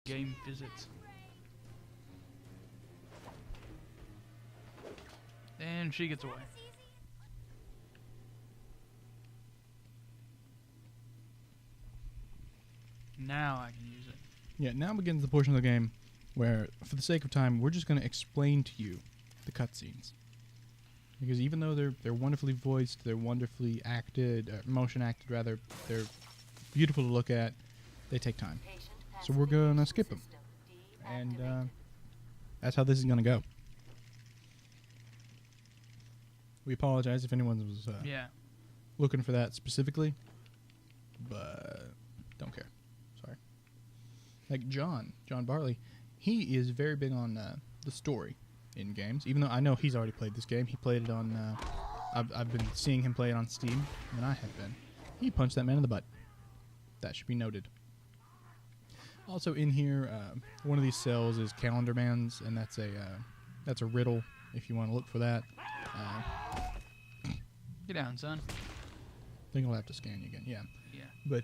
game visits. And she gets away. Now I can use it. Yeah, now begins the portion of the game where, for the sake of time, we're just going to explain to you the cutscenes. Because even though they're wonderfully voiced, they're wonderfully acted, motion acted rather, they're beautiful to look at, they take time. So we're going to skip them. And that's how this is going to go. We apologize if anyone was looking for that specifically, but don't care. Sorry. Like John Barley, he is very big on the story in games. Even though I know he's already played this game, he played it on. I've been seeing him play it on Steam, and I have been. He punched that man in the butt. That should be noted. Also in here, one of these cells is Calendar Man's, and that's a riddle. If you want to look for that. Get down, son. I think I'll have to scan you again. Yeah. Yeah. But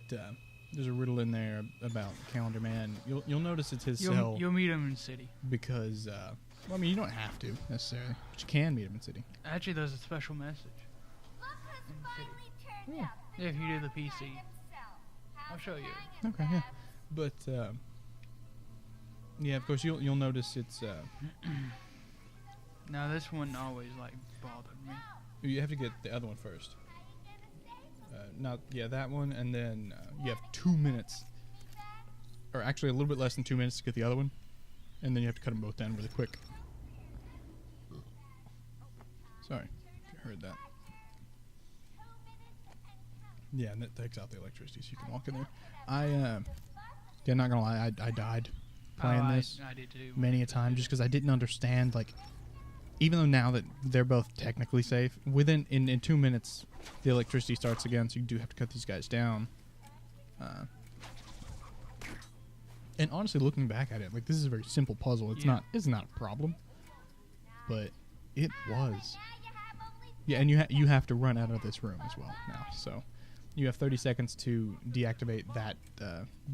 there's a riddle in there about Calendar Man. You'll notice it's his cell. You'll meet him in city. Because well, I mean, you don't have to necessarily, but you can meet him in city. Actually, there's a special message. Yeah. If you do the PC, I'll show you. Okay. Yeah. But yeah, of course you'll notice it's. Now this one always like bothered me. You have to get the other one first. That one, and then you have 2 minutes, or actually a little bit less than 2 minutes to get the other one, and then you have to cut them both down really quick. Sorry, if you heard that. Yeah, and that takes out the electricity, so you can walk in there. Not gonna lie, I died playing this I did too. many a time just because I didn't understand, like, even though now that they're both technically safe, in 2 minutes the electricity starts again, so you do have to cut these guys down. And honestly, looking back at it, like, this is a very simple puzzle. It's not a problem, but it was. Yeah, and you have to run out of this room as well now. So you have 30 seconds to deactivate that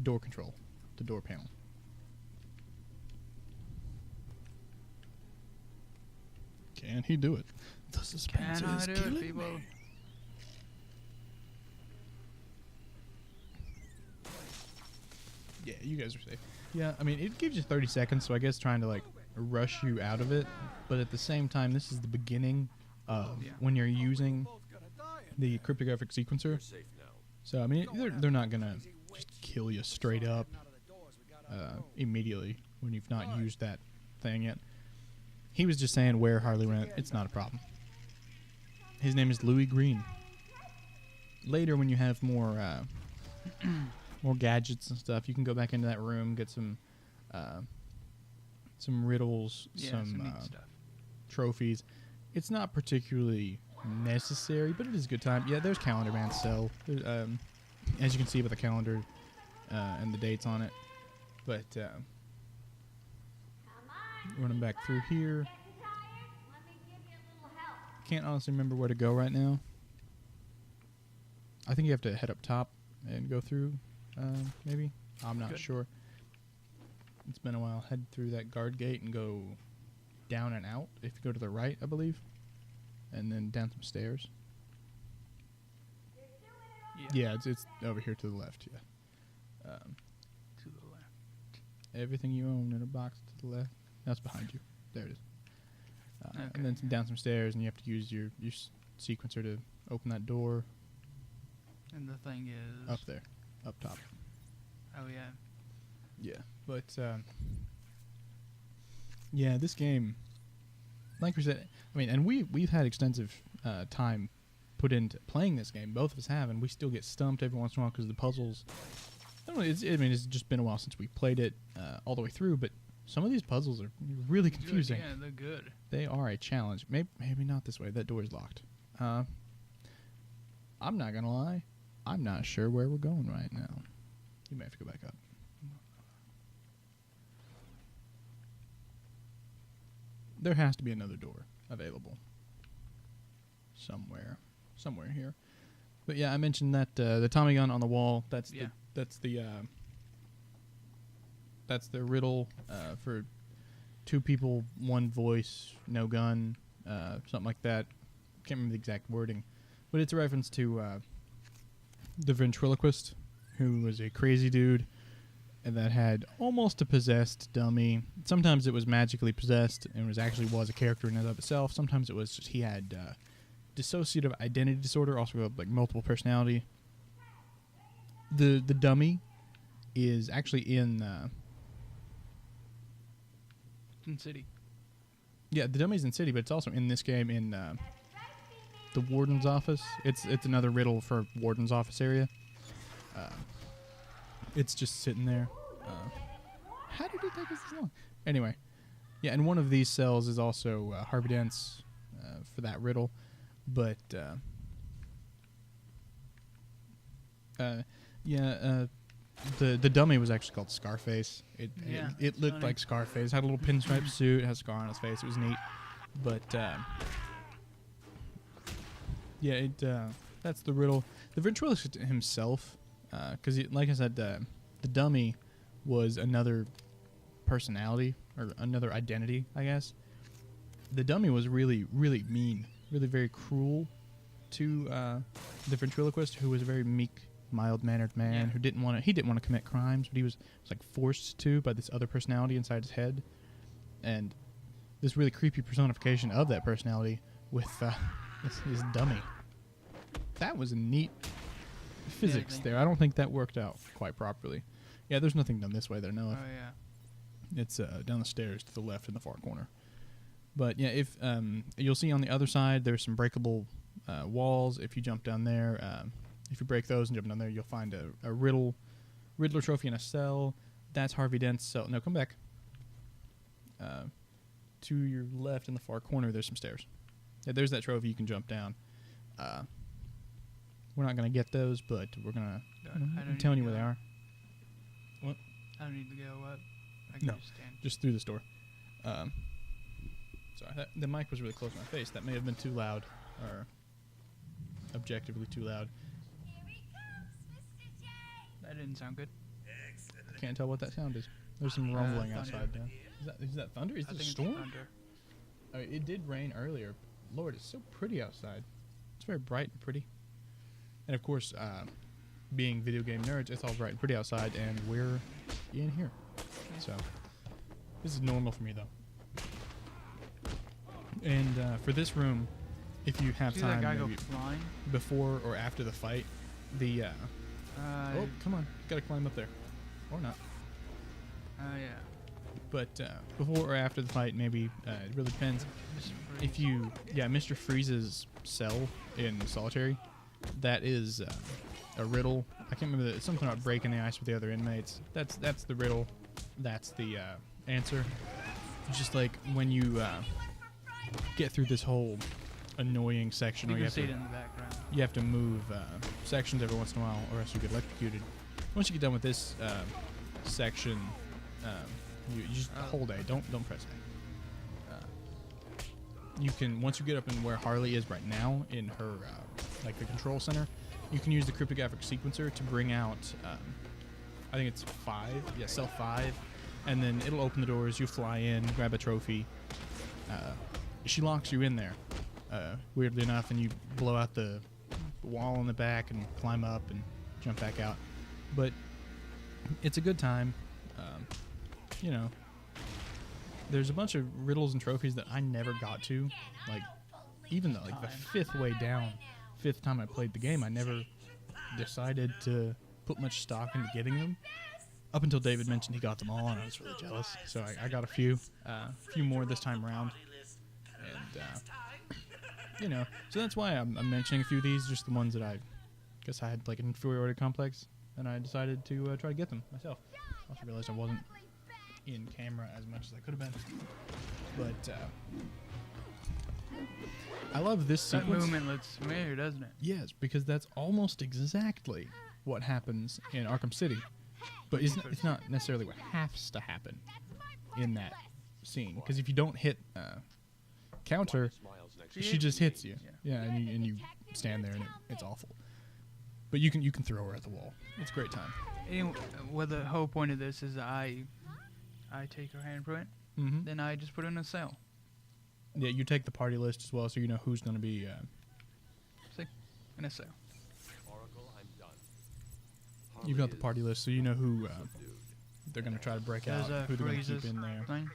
door control, the door panel. Can he do it? The suspense is killing me. Yeah, you guys are safe. Yeah, I mean, it gives you 30 seconds, so I guess trying to, like, rush you out of it. But at the same time, this is the beginning of when you're using the cryptographic sequencer. So, I mean, they're not going to just kill you straight up immediately when you've not used that thing yet. He was just saying where Harley went. It's not a problem. His name is Louis Green. Later, when you have more more gadgets and stuff, you can go back into that room, get some riddles, some trophies. It's not particularly necessary, but it is a good time. Yeah, there's Calendar Man's cell. As you can see with the calendar and the dates on it. But running back through here. Can't honestly remember where to go right now. I think you have to head up top and go through, maybe. I'm not sure. It's been a while. Head through that guard gate and go down and out. If you go to the right, I believe. And then down some stairs. Yeah, it's over here to the left, yeah. To the left. Everything you own in a box to the left. That's behind you. There it is. Okay. And then down some stairs, and you have to use your sequencer to open that door. And the thing is... Up there. Up top. Oh, yeah. Yeah. But, yeah, this game, like we said, I mean, and we've had extensive time put into playing this game. Both of us have, and we still get stumped every once in a while because the puzzles... I don't know, it's just been a while since we played it all the way through, but some of these puzzles are really confusing. Yeah, they're good. They are a challenge. Maybe not this way. That door is locked. I'm not going to lie. I'm not sure where we're going right now. You may have to go back up. There has to be another door available. Somewhere here. But yeah, I mentioned that the Tommy gun on the wall, that's the That's the riddle for 2 people, 1 voice, no gun, something like that. Can't remember the exact wording, but it's a reference to the ventriloquist, who was a crazy dude and that had almost a possessed dummy. Sometimes it was magically possessed and was a character in and of itself. Sometimes it was just he had dissociative identity disorder, also like multiple personality. The dummy is actually in City. Yeah, the dummy's in City, but it's also in this game in the warden's office. It's another riddle for warden's office area. It's just sitting there. How did it take us this long? Anyway, yeah, and one of these cells is also Harvey Dent's for that riddle, but the dummy was actually called Scarface. It looked funny. like Scarface. Had a little pinstripe suit, had a scar on his face. It was neat, but that's the riddle. The ventriloquist himself, because like I said, the dummy was another personality or another identity, I guess. The dummy was really, really mean, really very cruel to the ventriloquist, who was a very meek, mild-mannered man who didn't want to commit crimes, but he was like forced to by this other personality inside his head, and this really creepy personification of that personality with this dummy. That was a neat physics there. I don't think that worked out quite properly. Yeah, there's nothing done this way there, Noah. Oh yeah. It's down the stairs to the left in the far corner. But yeah, if you'll see on the other side, there's some breakable walls. If you jump down there, if you break those and jump down there, you'll find a Riddler trophy in a cell. That's Harvey Dent's cell. No, come back. To your left in the far corner, there's some stairs. Yeah, there's that trophy. You can jump down. We're not going to get those, but we're going to... I'm telling you where they are. What? I don't need to go up. I can just stand. Just through this door. Sorry, the mic was really close to my face. That may have been too loud, or objectively too loud. That didn't sound good. I can't tell what that sound is. There's some rumbling outside now. Is that thunder? Is it a storm? Thunder. It did rain earlier. Lord, it's so pretty outside. It's very bright and pretty. And of course, being video game nerds, it's all bright and pretty outside, and we're in here. So this is normal for me, though. And for this room, if you have time, that guy go maybe flying? before or after the fight, the oh, come on, gotta climb up there, or not. Yeah. But before or after the fight, maybe it really depends. If you, Mr. Freeze's cell in Solitary, that is a riddle. I can't remember. It's something about breaking the ice with the other inmates. That's the riddle. That's the answer. It's just like when you get through this whole annoying section, You where can see it in the background. you have to move sections every once in a while, or else you get electrocuted. Once you get done with this section, you just hold A. Don't press A. You can, once you get up in where Harley is right now in her like the control center, you can use the cryptographic sequencer to bring out I think it's 5, cell 5, and then it'll open the doors. You fly in, grab a trophy. She locks you in there, weirdly enough, and you blow out the wall in the back and climb up and jump back out. But it's a good time. You know, there's a bunch of riddles and trophies that I never got to. Like, even though, like, the 5th time I played the game, I never decided to put much stock into getting them. Up until David mentioned he got them all, and I was really jealous. So I got a few more this time around. And, you know, so that's why I'm mentioning a few of these, just the ones that I guess I had, like, an inferiority complex, and I decided to try to get them myself. I also realized I wasn't in camera as much as I could have been. But I love this That sequence. movement looks familiar, doesn't it? Yes, because that's almost exactly what happens in Arkham City. But it's not necessarily what has to happen in that scene. Because if you don't hit counter, she just hits you. Yeah, and you stand there and it's awful. But you can throw her at the wall. It's a great time. Anyway, well, the whole point of this is I I take her handprint. Mm-hmm. Then I just put it in a cell. Yeah, you take the party list as well, so you know who's going to be... See? In a cell. Oracle, I'm done. You've got the party list, so you know who they're going to try to break out, who they're going to keep in there. Thing.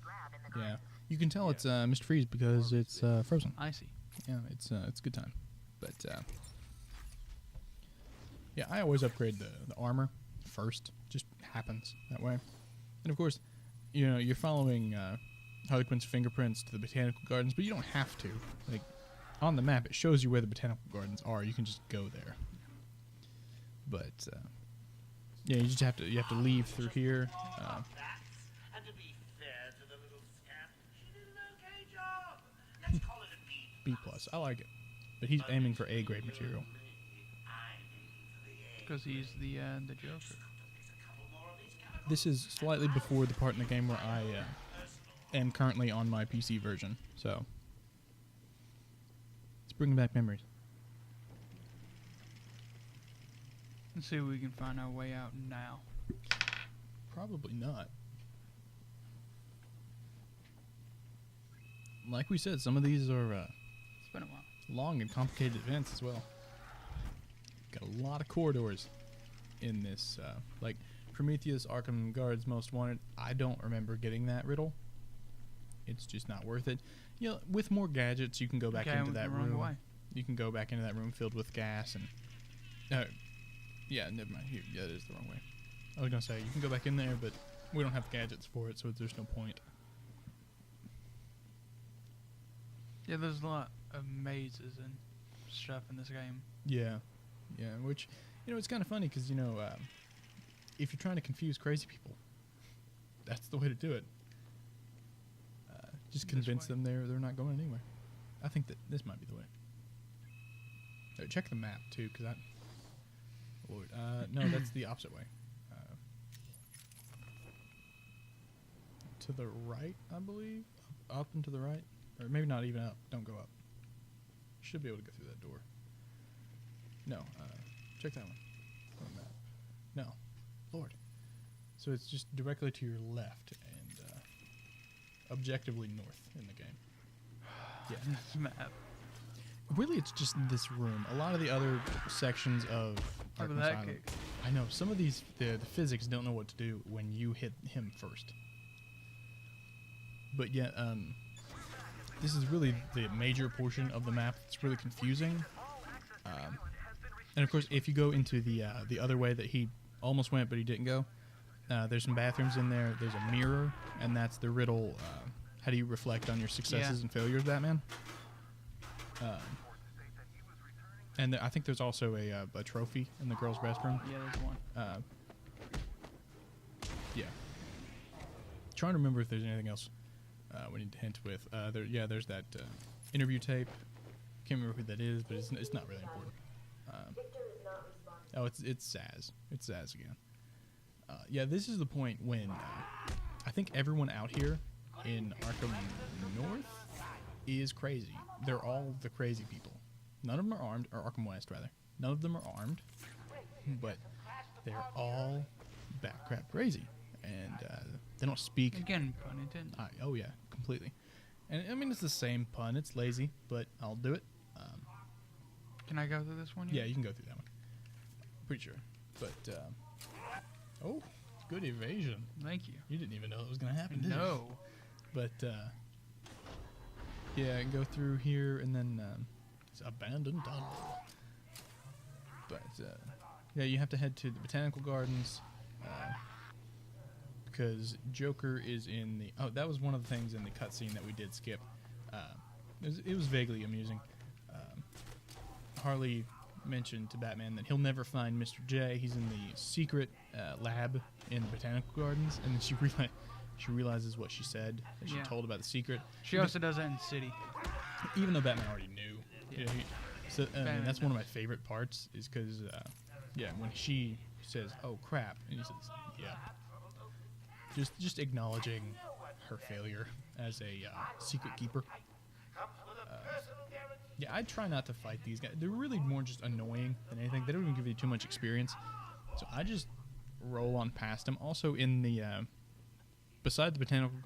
Yeah. You can tell it's Mr. Freeze because it's frozen. I see. Yeah, it's a good time. But, yeah, I always upgrade the armor first. Just happens that way. And, of course, you know, you're following Harley Quinn's fingerprints to the botanical gardens, but you don't have to. Like, on the map, it shows you where the botanical gardens are. You can just go there. But, yeah, you have to leave through here. And to be fair to the little scamp, she did an okay job. Let's call it a B. B+. I like it. But he's aiming for A-grade material. Because he's the Joker. This is slightly before the part in the game where I am currently on my PC version, so it's bringing back memories. Let's see if we can find our way out now. Probably not. Like we said, some of these are It's been a while. long and complicated events as well. Got a lot of corridors in this, like Prometheus, Arkham Guards, Most Wanted. I don't remember getting that riddle. It's just not worth it. You know, with more gadgets, you can go back into that room. Way. You can go back into that room filled with gas and... yeah, never mind. Here, yeah, that is the wrong way. I was going to say, you can go back in there, but we don't have gadgets for it, so there's no point. Yeah, there's a lot of mazes and stuff in this game. Yeah. Yeah, which, you know, it's kind of funny because, you know, if you're trying to confuse crazy people, that's the way to do it. Just convince them they're not going anywhere. I think that this might be the way. Check the map, too, because Lord, no, that's the opposite way. To the right, I believe? Up and to the right? Or maybe not even up. Don't go up. Should be able to go through that door. No, check that one. On the map. No. Lord. So it's just directly to your left and objectively north in the game. Yeah. This map. Really, it's just this room. A lot of the other sections of Look Arkham at that Asylum. kick. I know. Some of these, the physics don't know what to do when you hit him first. But yeah, this is really the major portion of the map. It's really confusing. And of course, if you go into the other way that he almost went but he didn't go, there's some bathrooms in there. There's a mirror, and that's the riddle. How do you reflect on your successes and failures, Batman? And I think there's also a trophy in the girls' restroom. Yeah, there's one. Yeah. Trying to remember if there's anything else we need to hint with. There's that interview tape. Can't remember who that is, but it's not really important. It's Zaz. It's Zaz again. Yeah, this is the point when I think everyone out here in Arkham North is crazy. They're all the crazy people. None of them are armed, or Arkham West, rather. None of them are armed, but they're all batcrap crazy. And they don't speak. Again, pun intended. Oh, yeah, completely. And, I mean, it's the same pun. It's lazy, but I'll do it. Can I go through this one? Yeah, you can go through that one. Pretty sure. But, oh, good evasion. Thank you. You didn't even know it was going to happen, did you? No. But, yeah, go through here, and then it's abandoned tunnel. But, yeah, you have to head to the Botanical Gardens, because Joker is in the... Oh, that was one of the things in the cutscene that we did skip. It was vaguely amusing. Harley mentioned to Batman that he'll never find Mr. J. He's in the secret lab in the Botanical Gardens, and then she realizes what she said that she told about the secret. She also does that in the city. Even though Batman already knew. Yeah. You know, and that's one of my favorite parts is because, when she says, "Oh crap," and he says, "Yeah," just acknowledging her failure as a secret keeper. Yeah, I try not to fight these guys. They're really more just annoying than anything. They don't even give you too much experience. So I just roll on past them. Also in the beside the botanical